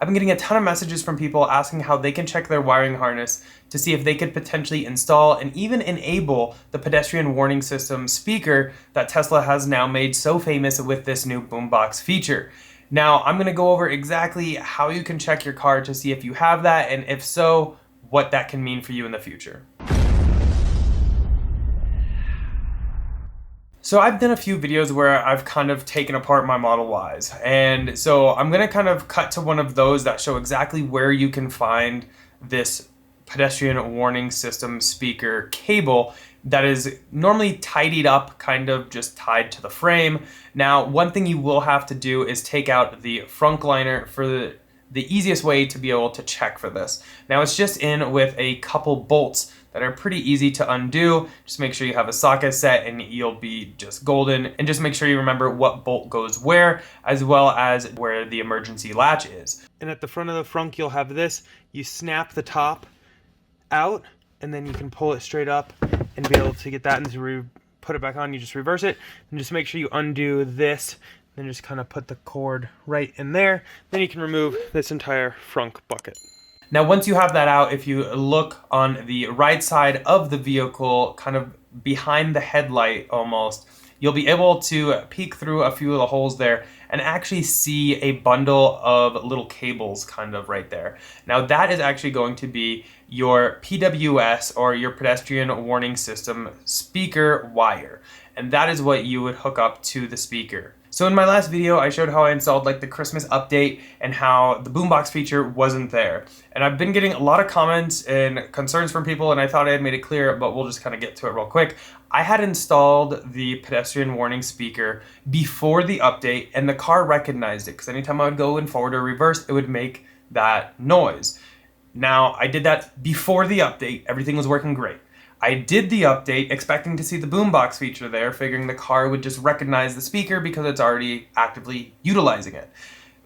I've been getting a ton of messages from people asking how they can check their wiring harness to see if they could potentially install and even enable the pedestrian warning system speaker that Tesla has now made so famous with this new Boombox feature. Now, I'm going to go over exactly how you can check your car to see if you have that, and if so, what that can mean for you in the future. So I've done a few videos where I've kind of taken apart my Model Ys, and so I'm going to kind of cut to one of those that show exactly where you can find this pedestrian warning system speaker cable that is normally tidied up, kind of just tied to the frame. Now, one thing you will have to do is take out the frunk liner for the easiest way to be able to check for this. Now, it's just in with a couple bolts that are pretty easy to undo. Just make sure you have a socket set and you'll be just golden. And just make sure you remember what bolt goes where, as well as where the emergency latch is. And at the front of the frunk, you'll have this. You snap the top out, and then you can pull it straight up and be able to get that, and to put it back on, you just reverse it, and just make sure you undo this, then just kind of put the cord right in there. Then you can remove this entire frunk bucket. Now, once you have that out, if you look on the right side of the vehicle, kind of behind the headlight almost, you'll be able to peek through a few of the holes there and actually see a bundle of little cables kind of right there. Now, that is actually going to be your PWS, or your pedestrian warning system speaker wire. And that is what you would hook up to the speaker. So in my last video, I showed how I installed like the Christmas update and how the Boombox feature wasn't there. And I've been getting a lot of comments and concerns from people, and I thought I had made it clear, but we'll just kind of get to it real quick. I had installed the pedestrian warning speaker before the update, and the car recognized it, because anytime I would go in forward or reverse, it would make that noise. Now, I did that before the update. Everything was working great. I did the update expecting to see the Boombox feature there, figuring the car would just recognize the speaker because it's already actively utilizing it.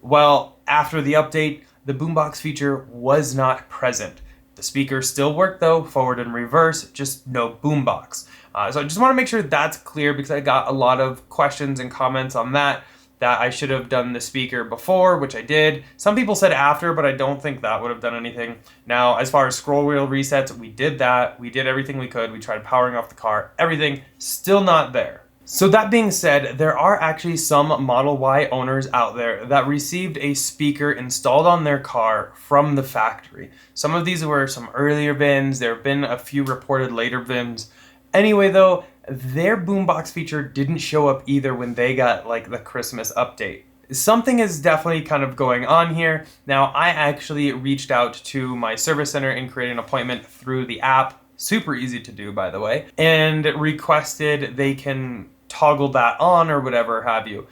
Well, after the update, the Boombox feature was not present. The speaker still worked though, forward and reverse, just no Boombox. So I just want to make sure that's clear, because I got a lot of questions and comments on that I should have done the speaker before, which I did. Some people said after, but I don't think that would have done anything. Now, as far as scroll wheel resets, we did that. We did everything we could. We tried powering off the car. Everything still not there. So that being said, there are actually some Model Y owners out there that received a speaker installed on their car from the factory. Some of these were some earlier VINs. There have been a few reported later VINs. Anyway, though, their Boombox feature didn't show up either when they got like the Christmas update. Something is definitely kind of going on here. Now, I actually reached out to my service center and created an appointment through the app, super easy to do, by the way, and requested they can toggle that on or whatever have you.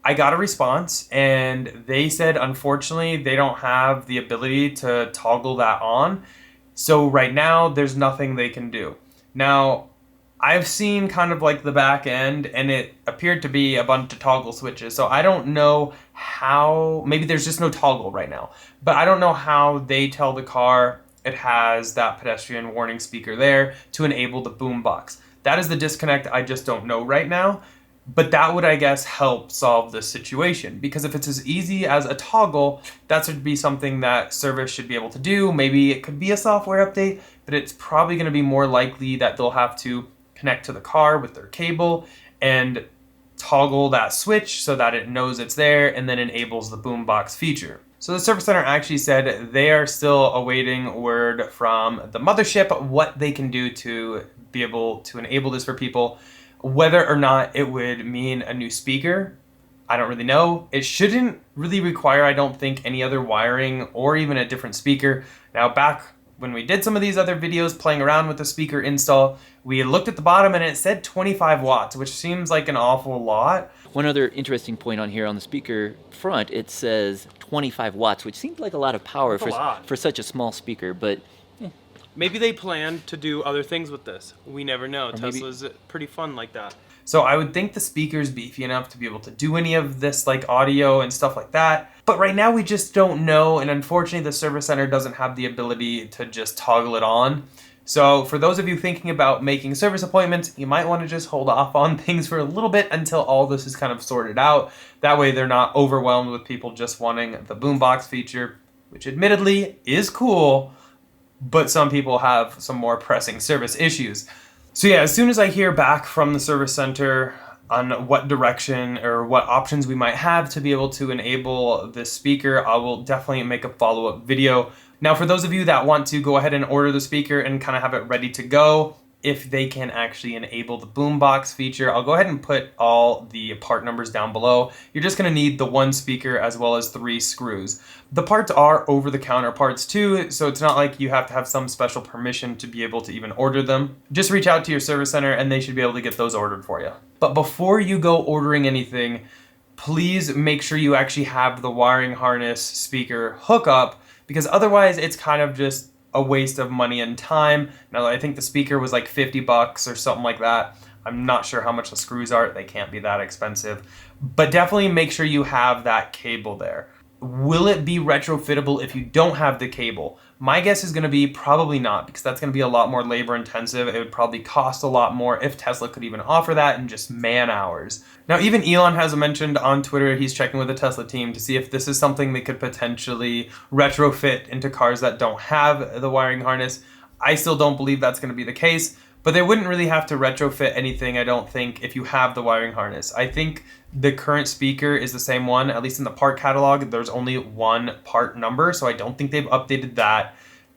I got a response, and they said, unfortunately, they don't have the ability to toggle that on. So right now, there's nothing they can do. Now, I've seen kind of like the back end, and it appeared to be a bunch of toggle switches. So I don't know how, maybe there's just no toggle right now, but I don't know how they tell the car it has that pedestrian warning speaker there to enable the Boombox. That is the disconnect I just don't know right now. But that would, I guess, help solve this situation, because if it's as easy as a toggle, that should be something that service should be able to do. Maybe it could be a software update, but it's probably going to be more likely that they'll have to connect to the car with their cable and toggle that switch so that it knows it's there and then enables the Boombox feature. So the service center actually said they are still awaiting word from the mothership what they can do to be able to enable this for people. Whether or not it would mean a new speaker, I don't really know. It shouldn't really require, I don't think, any other wiring or even a different speaker. Now, back when we did some of these other videos playing around with the speaker install, we looked at the bottom and it said 25 watts, which seems like an awful lot. One other interesting point on here on the speaker front, it says 25 watts, which seems like a lot of power for such a small speaker, but maybe they plan to do other things with this. We never know. Or Tesla's pretty fun like that. So I would think the speaker's beefy enough to be able to do any of this like audio and stuff like that. But right now we just don't know, and unfortunately the service center doesn't have the ability to just toggle it on. So for those of you thinking about making service appointments, you might want to just hold off on things for a little bit until all this is kind of sorted out. That way they're not overwhelmed with people just wanting the Boombox feature. which admittedly is cool, but some people have some more pressing service issues. So yeah, as soon as I hear back from the service center on what direction or what options we might have to be able to enable this speaker, I will definitely make a follow-up video. Now, for those of you that want to go ahead and order the speaker and kind of have it ready to go, if they can actually enable the Boombox feature, I'll go ahead and put all the part numbers down below. You're just gonna need the one speaker as well as 3 screws. The parts are over-the-counter parts too, so it's not like you have to have some special permission to be able to even order them. Just reach out to your service center and they should be able to get those ordered for you. But before you go ordering anything, please make sure you actually have the wiring harness speaker hookup, because otherwise it's kind of just a waste of money and time. Now, I think the speaker was like 50 bucks or something like that. I'm not sure how much the screws are. They can't be that expensive. But definitely make sure you have that cable there. Will it be retrofittable if you don't have the cable? My guess is going to be probably not, because that's going to be a lot more labor intensive. It would probably cost a lot more if Tesla could even offer that in just man hours. Now, even Elon has mentioned on Twitter he's checking with the Tesla team to see if this is something they could potentially retrofit into cars that don't have the wiring harness. I still don't believe that's going to be the case, but they wouldn't really have to retrofit anything, I don't think, if you have the wiring harness. I think the current speaker is the same one, at least in the part catalog. There's only one part number, so I don't think they've updated that.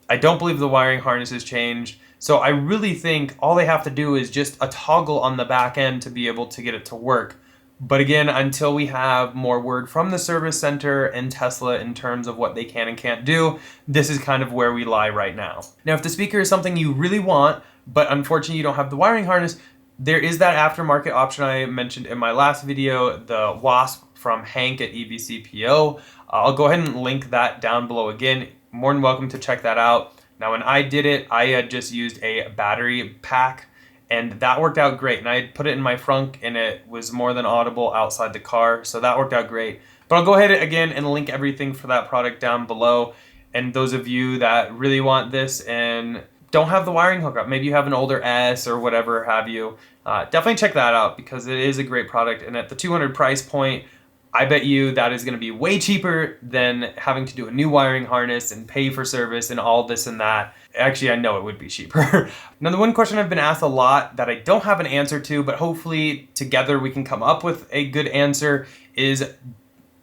I don't believe the wiring harness has changed. So I really think all they have to do is just a toggle on the back end to be able to get it to work. But again, until we have more word from the service center and Tesla in terms of what they can and can't do, this is kind of where we lie right now. Now, if the speaker is something you really want, but unfortunately you don't have the wiring harness, there is that aftermarket option I mentioned in my last video, the W.A.S.P from Hank at EVCPO. I'll go ahead and link that down below again. More than welcome to check that out. Now, when I did it, I had just used a battery pack, and that worked out great. And I had put it in my frunk, and it was more than audible outside the car, so that worked out great. But I'll go ahead again and link everything for that product down below. And those of you that really want this and don't have the wiring hookup, maybe you have an older S or whatever have you, definitely check that out, because it is a great product. And at the $200 price point, I bet you that is going to be way cheaper than having to do a new wiring harness and pay for service and all this and that. Actually, I know it would be cheaper. Now, the one question I've been asked a lot that I don't have an answer to, but hopefully together we can come up with a good answer, is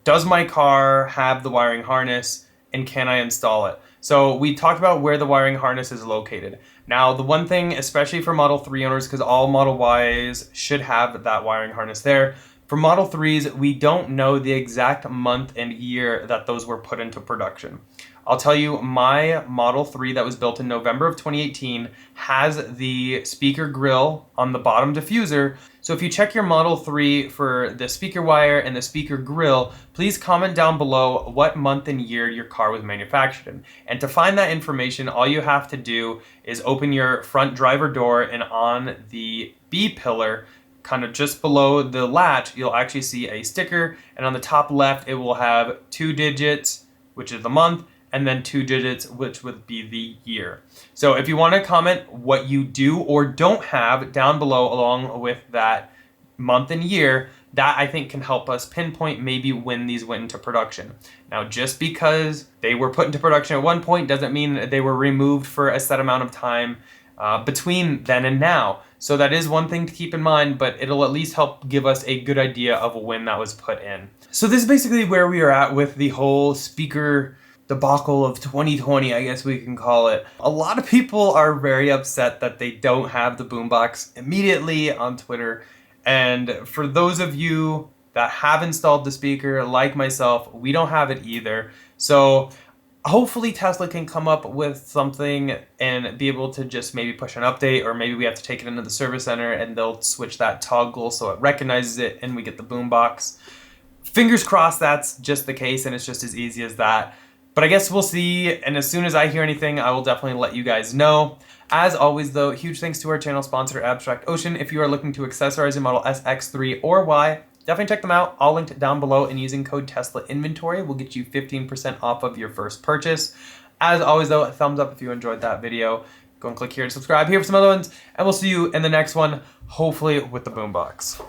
does my car have the wiring harness and can I install it? So we talked about where the wiring harness is located. Now, the one thing, especially for Model 3 owners, because all Model Ys should have that wiring harness there, for Model 3s, we don't know the exact month and year that those were put into production. I'll tell you, my Model 3 that was built in November of 2018 has the speaker grill on the bottom diffuser. So if you check your Model 3 for the speaker wire and the speaker grill, please comment down below what month and year your car was manufactured in. And to find that information, all you have to do is open your front driver door, and on the B pillar, kind of just below the latch, you'll actually see a sticker, and on the top left it will have 2 digits, which is the month, and then 2 digits, which would be the year. So if you want to comment what you do or don't have down below along with that month and year, that I think can help us pinpoint maybe when these went into production. Now, just because they were put into production at one point doesn't mean that they were removed for a set amount of time between then and now. So that is one thing to keep in mind, but it'll at least help give us a good idea of when that was put in. So this is basically where we are at with the whole speaker debacle of 2020, I guess we can call it. A lot of people are very upset that they don't have the Boombox immediately on Twitter. And for those of you that have installed the speaker, like myself, we don't have it either. So hopefully Tesla can come up with something and be able to just maybe push an update, or maybe we have to take it into the service center and they'll switch that toggle so it recognizes it and we get the Boombox. Fingers crossed that's just the case and it's just as easy as that. But I guess we'll see, and as soon as I hear anything, I will definitely let you guys know. As always though, huge thanks to our channel sponsor, Abstract Ocean. If you are looking to accessorize your Model S, X3, or Y, definitely check them out. All linked down below, and using code Tesla Inventory will get you 15% off of your first purchase. As always though, a thumbs up if you enjoyed that video. Go and click here to subscribe here for some other ones, and we'll see you in the next one, hopefully with the Boombox.